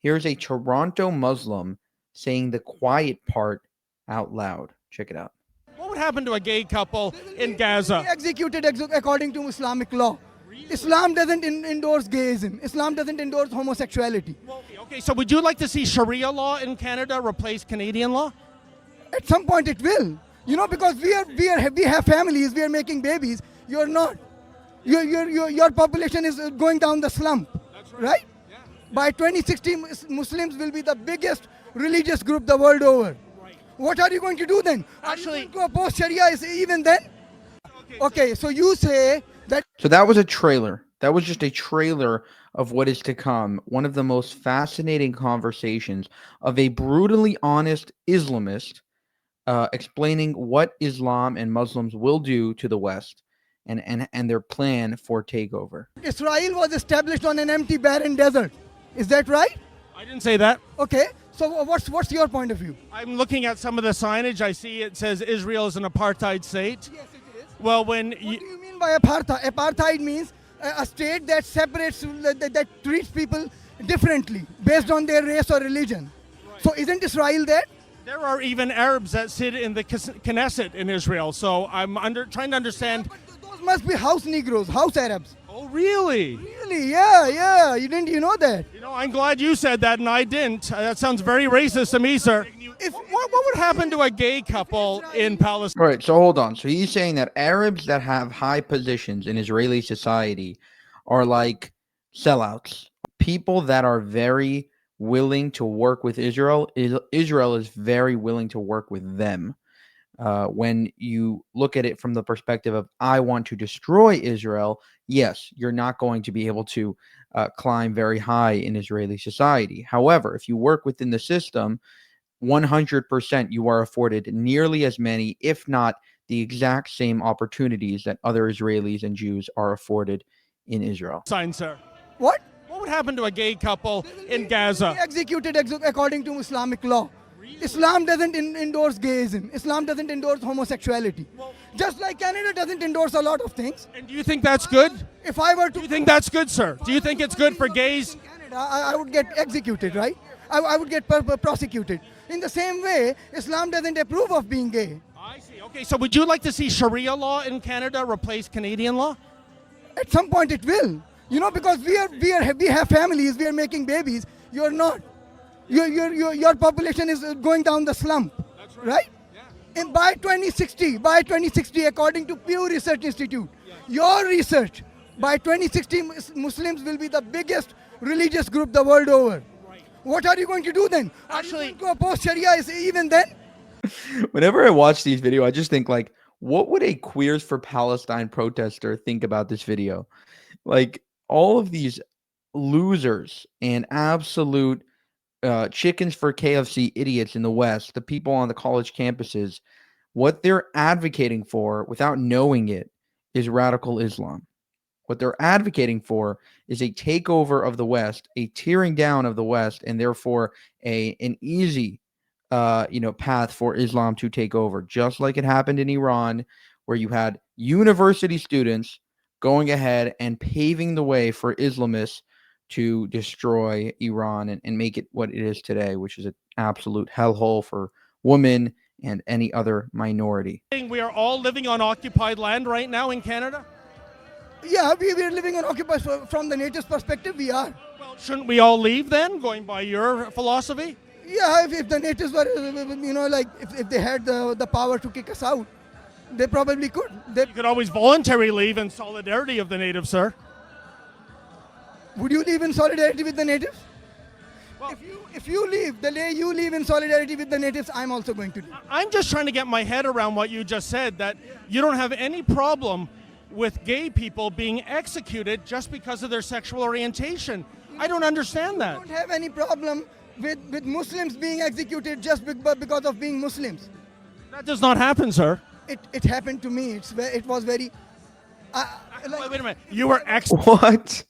Here's a Toronto Muslim saying the quiet part out loud. Check it out. What would happen to a gay couple in Gaza? Executed according to Islamic law. Islam doesn't endorse gayism. Islam doesn't endorse homosexuality. Okay, so would you like to see Sharia law in Canada replace Canadian law? At some point it will. You know, because we have families, we are making babies. You're not. Your population is going down the slump, right? Yeah. By 2060, Muslims will be the biggest religious group the world over. Right. What are you going to do then? Actually, are you going to oppose Sharia even then? Okay, so you say that. So that was a trailer. That was just a trailer of what is to come. One of the most fascinating conversations of a brutally honest Islamist explaining what Islam and Muslims will do to the West and their plan for takeover. Israel was established on an empty, barren desert. Is that right? I didn't say that. Okay, so what's your point of view? I'm looking at some of the signage. I see it says Israel is an apartheid state. Yes, it is. Well, What do you mean by apartheid? Apartheid means a state that separates, that treats people differently based on their race or religion. Right. So isn't Israel that? There are even Arabs that sit in the Knesset in Israel. So I'm trying to understand. Yeah, but those must be house Negroes, house Arabs. Oh, really? Really? Yeah. You know that? You know, I'm glad you said that and I didn't. That sounds very racist to me, sir. What would happen to a gay couple in Palestine? All right, so hold on. So he's saying that Arabs that have high positions in Israeli society are like sellouts. People that are very willing to work with Israel. Israel is very willing to work with them. When you look at it from the perspective of, I want to destroy Israel, yes, you're not going to be able to climb very high in Israeli society. However, if you work within the system, 100% you are afforded nearly as many, if not the exact same opportunities that other Israelis and Jews are afforded in Israel. Sign, sir. What? What would happen to a gay couple in Gaza? Executed according to Islamic law. Islam doesn't endorse gayism. Islam doesn't endorse homosexuality. Just like Canada doesn't endorse a lot of things. And do you think that's good? If I were to... Do you think that's good, sir? Do you think it's good for gays? In Canada, I would get executed, right? I would get prosecuted. In the same way, Islam doesn't approve of being gay. I see. Okay, so would you like to see Sharia law in Canada replace Canadian law? At some point it will. You know, because we have families, we are making babies. You're not. Your population is going down the slump, right? Yeah. And by 2060, according to Pew Research Institute, your research, by 2060, Muslims will be the biggest religious group the world over. Right. What are you going to do then? Actually, are you going to oppose Sharia even then? Whenever I watch these videos, I just think like, what would a Queers for Palestine protester think about this video? Like, all of these losers and absolute chickens for KFC idiots in the West, the people on the college campuses, what they're advocating for without knowing it is radical Islam. What they're advocating for is a takeover of the West, a tearing down of the West, and therefore an easy path for Islam to take over, just like it happened in Iran, where you had university students going ahead and paving the way for Islamists to destroy Iran and make it what it is today, which is an absolute hellhole for women and any other minority. We are all living on occupied land right now in Canada? Yeah, we are living on occupied. From the natives' perspective, we are. Well, shouldn't we all leave then, going by your philosophy? Yeah, if the natives were, if they had the power to kick us out, they probably could. You could always voluntarily leave in solidarity of the natives, sir. Would you leave in solidarity with the natives? Well, if you leave, the day you leave in solidarity with the natives, I'm also going to leave. I'm just trying to get my head around what you just said, that you don't have any problem with gay people being executed just because of their sexual orientation. I don't understand that. I don't have any problem with Muslims being executed just because of being Muslims. That does not happen, sir. It happened to me. It was very... wait a minute. You were What?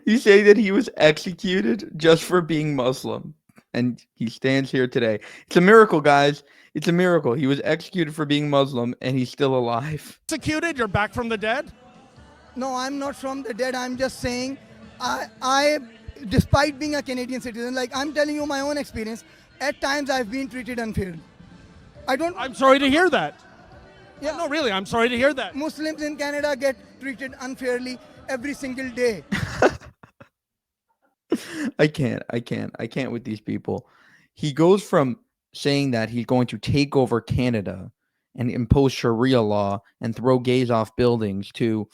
You say that he was executed just for being Muslim, and he stands here today. It's a miracle, guys. It's a miracle. He was executed for being Muslim, and he's still alive. Executed? You're back from the dead? No, I'm not from the dead. I'm just saying I despite being a Canadian citizen. Like I'm telling you my own experience. At times I've been treated unfairly. I'm sorry to hear that. Yeah. No, really, I'm sorry to hear that. Muslims in Canada get treated unfairly every single day. I can't with these people. He goes from saying that he's going to take over Canada and impose Sharia law and throw gays off buildings to,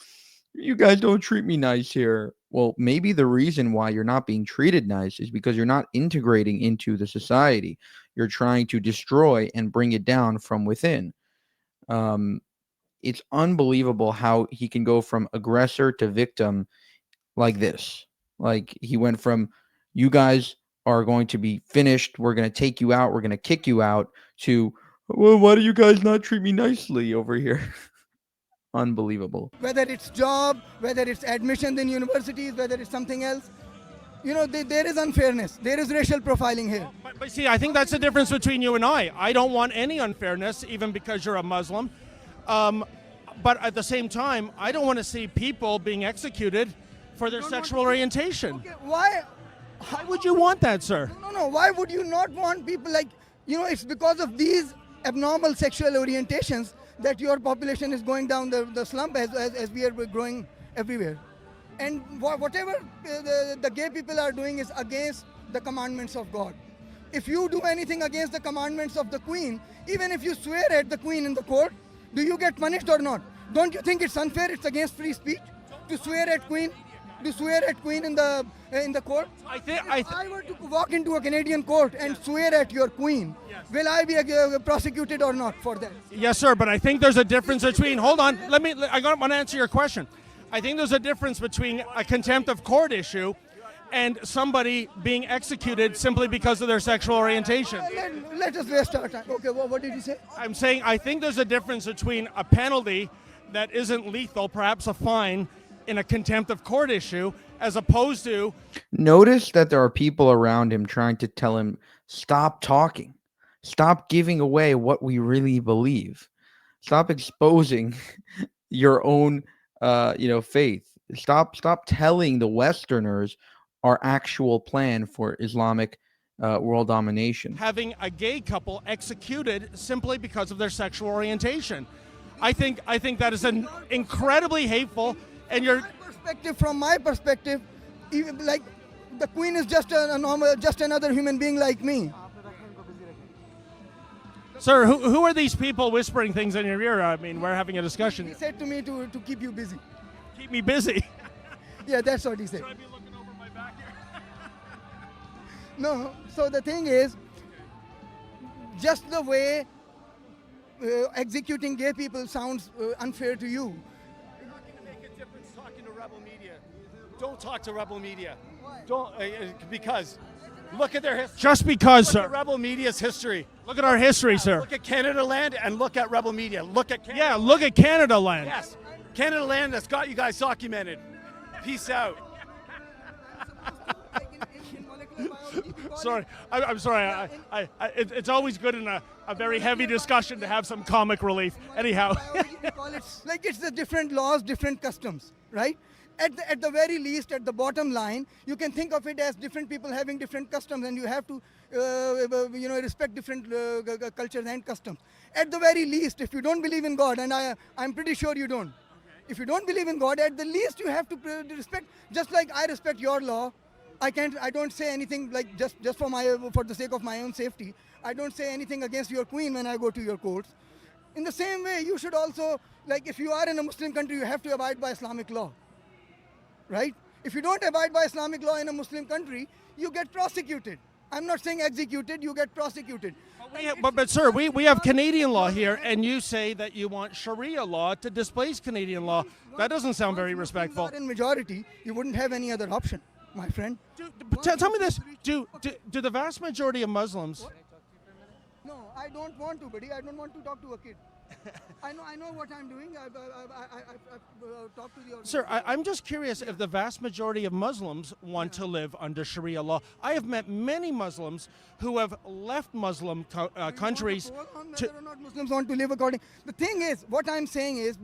you guys don't treat me nice here. Well, maybe the reason why you're not being treated nice is because you're not integrating into the society. You're trying to destroy and bring it down from within. It's unbelievable how he can go from aggressor to victim like this. Like he went from, you guys are going to be finished, we're going to take you out, we're going to kick you out, to, well, why do you guys not treat me nicely over here? Unbelievable. Whether it's job, whether it's admission in universities, whether it's something else, there is unfairness. There is racial profiling here. But see, I think that's the difference between you and I. I don't want any unfairness, even because you're a Muslim. But at the same time, I don't want to see people being executed for their sexual orientation. Okay, why? Why would you want that, sir? No. Why would you not want people like, it's because of these abnormal sexual orientations that your population is going down the slump as we are growing everywhere. And whatever the gay people are doing is against the commandments of God. If you do anything against the commandments of the Queen, even if you swear at the Queen in the court, do you get punished or not? Don't you think it's unfair? It's against free speech to swear at Queen, in the court. If I were to walk into a Canadian court and swear at your Queen, will I be prosecuted or not for that? Yes, sir. But I think there's a difference between. Hold on. I want to answer your question. I think there's a difference between a contempt of court issue and somebody being executed simply because of their sexual orientation. Let us waste our time. Okay, what did you say? I'm saying I think there's a difference between a penalty that isn't lethal, perhaps a fine, in a contempt of court issue, as opposed to... Notice that there are people around him trying to tell him, stop talking. Stop giving away what we really believe. Stop exposing your own faith. Stop telling the Westerners our actual plan for Islamic world domination. Having a gay couple executed simply because of their sexual orientation. I think that is an incredibly hateful, and from my perspective, even like the Queen is just another human being like me. Sir, who are these people whispering things in your ear? I mean, we're having a discussion. He said to me to keep you busy. Keep me busy? Yeah, that's what he said. Should I be looking over my back here? No, so the thing is, just the way executing gay people sounds unfair to you. You're not going to make a difference talking to rebel media. Don't talk to rebel media. Don't because look at their history. Just because, look sir. At rebel media's history. Look at our history, sir. Look at Canada Land and look at rebel media. Look at Canada. Yeah, look at Canada Land. Yes, Canada Land has got you guys documented. Peace out. Sorry, I'm sorry. It's always good in a very heavy discussion to have some comic relief. Anyhow. Like it's the different laws, different customs, right? At the very least, at the bottom line, you can think of it as different people having different customs, and you have to, respect different cultures and customs. At the very least, if you don't believe in God, and I'm pretty sure you don't, if you don't believe in God, at the least you have to respect. Just like I respect your law, I don't say anything like just for the sake of my own safety. I don't say anything against your Queen when I go to your courts. In the same way, you should also, like if you are in a Muslim country, you have to abide by Islamic law. Right? If you don't abide by Islamic law in a Muslim country, you get prosecuted. I'm not saying executed, you get prosecuted. But sir, we have Canadian law here, and you say that you want Sharia law to displace Canadian law. That doesn't sound very respectful. In majority, you wouldn't have any other option, my friend. Tell me this, do the vast majority of Muslims... No, I don't want to, buddy. I don't want to talk to a kid. I know what I'm doing. I've talked to the... Sir, I'm just curious if the vast majority of Muslims want to live under Sharia law. I have met many Muslims who have left Muslim countries to... Whether or not Muslims want to live according... The thing is, what I'm saying is,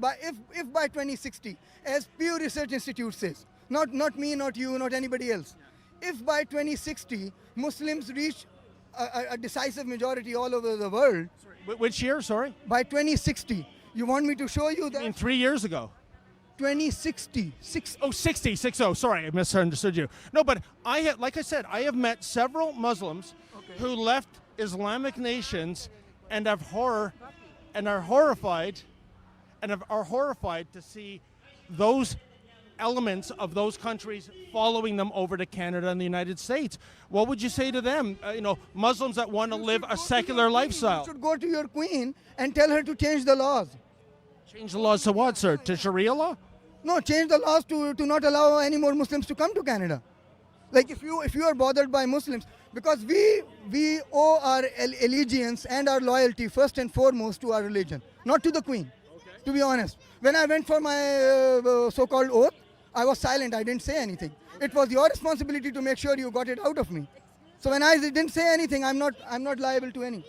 if by 2060, as Pew Research Institute says, not me, not you, not anybody else, if by 2060 Muslims reach a decisive majority all over the world, Which year? Sorry. by 2060, you want me to show you I mean, that 3 years ago. 2060, Oh, 60, 60. Sorry, I misunderstood you. No, but like I said, I have met several Muslims who left Islamic nations and are horrified to see those elements of those countries following them over to Canada and the United States. What would you say to them? Muslims that want to live a secular lifestyle. You should go to your queen and tell her to change the laws. Change the laws to what, sir? To Sharia law? No, change the laws to not allow any more Muslims to come to Canada. Like if you are bothered by Muslims, because we owe our allegiance and our loyalty first and foremost to our religion, not to the queen. To be honest, when I went for my so-called oath, I was silent. I didn't say anything. It was your responsibility to make sure you got it out of me. So when I didn't say anything, I'm not liable to any.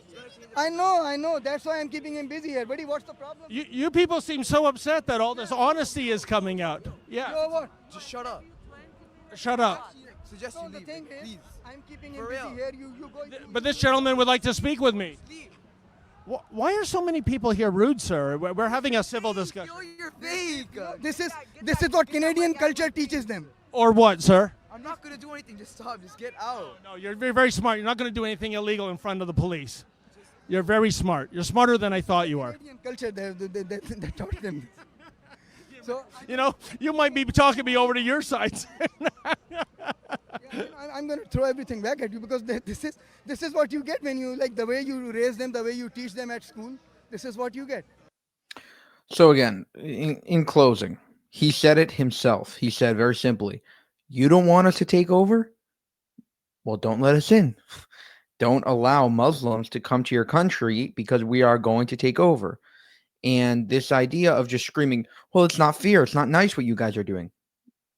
I know. That's why I'm keeping him busy here. Buddy, what's the problem? You people seem so upset that all this honesty is coming out. Yeah. You know what? Just shut up. Shut up. Suggest So you the leave, thing is, please. I'm keeping him For busy real. here. You go. But this gentleman would like to speak with me. Leave. Why are so many people here rude, sir? We're having a civil discussion. Yo, you're fake. This is what Canadian culture teaches them. Or what, sir? I'm not gonna do anything. Just stop. Just get out. No, you're very, very smart. You're not going to do anything illegal in front of the police. You're very smart. You're smarter than I thought you are. Canadian culture, they taught them. So You might be talking me over to your side. I'm going to throw everything back at you because this is what you get when you, like, the way you raise them, the way you teach them at school. This is what you get. So again, in closing, he said it himself. He said very simply, you don't want us to take over? Well, don't let us in. Don't allow Muslims to come to your country because we are going to take over. And this idea of just screaming, well, it's not fair. It's not nice what you guys are doing.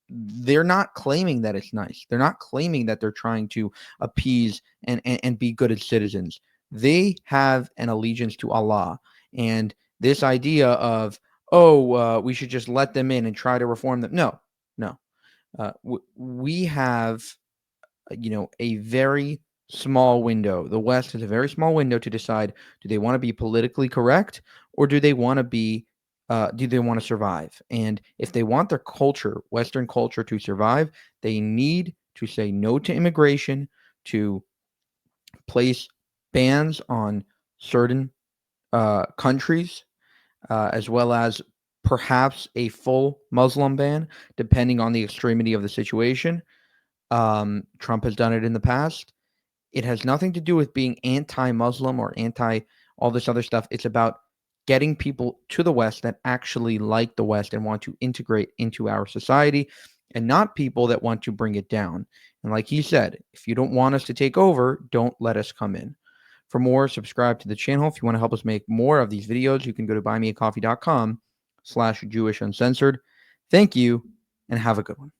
They're not claiming that it's nice. They're not claiming that they're trying to appease and be good as citizens. They have an allegiance to Allah. And this idea of, we should just let them in and try to reform them. No. We have, a very small window. The West has a very small window to decide, do they want to be politically correct or do they want to survive? And if they want their culture, Western culture, to survive, they need to say no to immigration, to place bans on certain countries, as well as perhaps a full Muslim ban, depending on the extremity of the situation. Trump has done it in the past. It has nothing to do with being anti-Muslim or anti all this other stuff. It's about getting people to the West that actually like the West and want to integrate into our society, and not people that want to bring it down. And like he said, if you don't want us to take over, don't let us come in. For more, subscribe to the channel. If you want to help us make more of these videos, you can go to buymeacoffee.com/JewishUncensored. Thank you, and have a good one.